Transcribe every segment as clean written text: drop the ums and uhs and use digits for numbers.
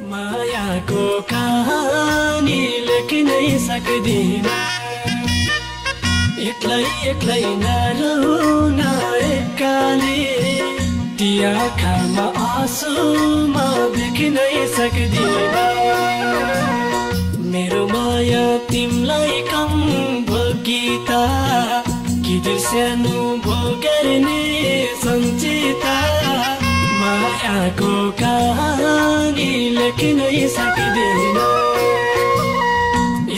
मायाको कहानी लेख्नै सक्दिन एक्लै एक्लै नरहुन एक्काले ती आँखामा आँसु म देख्नै सक्दिन मेरो माया तिमलाई कम भोगिता कि सानो भोगर्ने सञ्चिता मायाको कहानी लेख्नै सक्दिन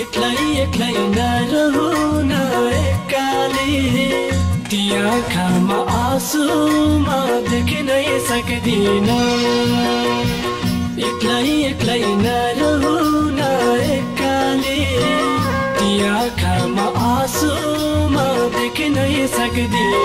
एक्लै एक्लै नरहुन एक्काले ती आँखामा आँसु म देख्नै सक्दिन एक्लै एक्लै नरहुन एक्काले ती आँखामा आँसु म देख्नै सक्दिन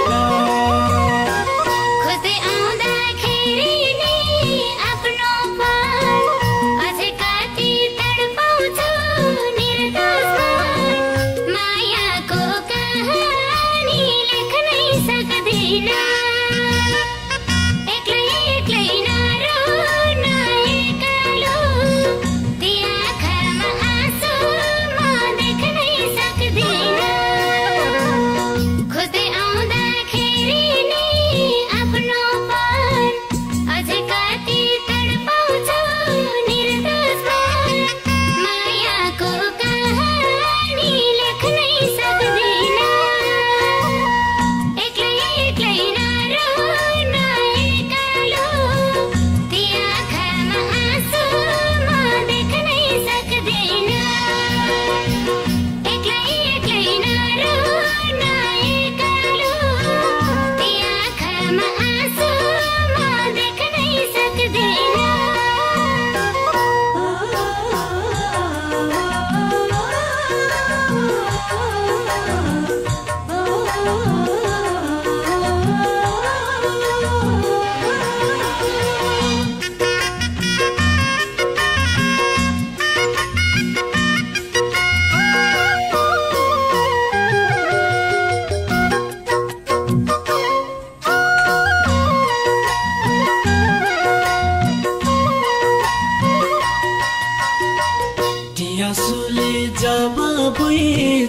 आँसुले जब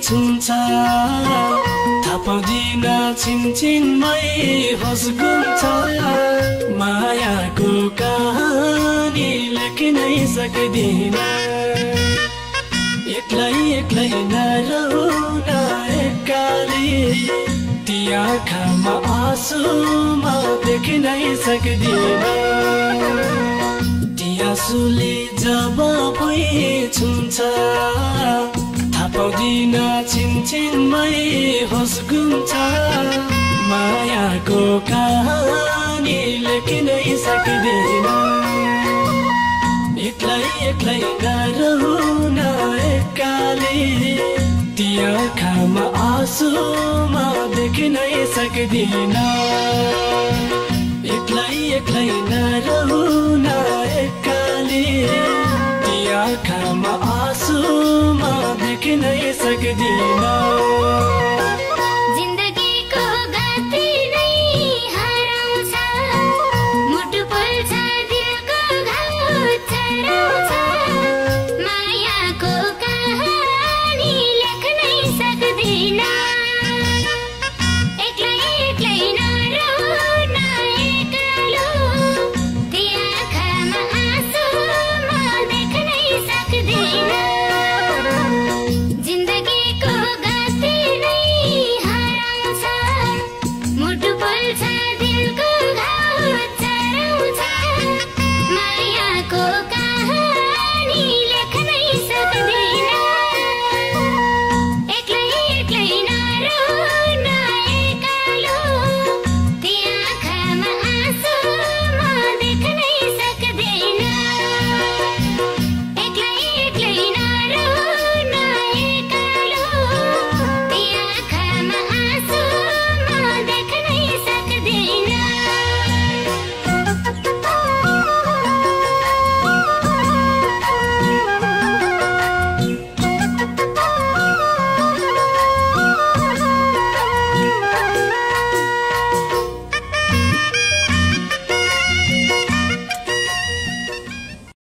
छुन्छ थापाउँदिन छिनछिनमै होस गुन्छ मायाको कहानी लेख्नै सक्दिन एक्लै एक्लै नरहुन एक्काले ती आँखामा आँसु म देख्नै सक्दिन आँसुले जब छुन्छ थापाउँदिन छिनछिनमै होस गुन्छ मायाको कहानी लेख्नै सक्दिन एक्लै एक्लै नरहुन एक्काले ती आँखामा आँसु म देख्नै सक्दिन एक्लै एक्लै नरहुन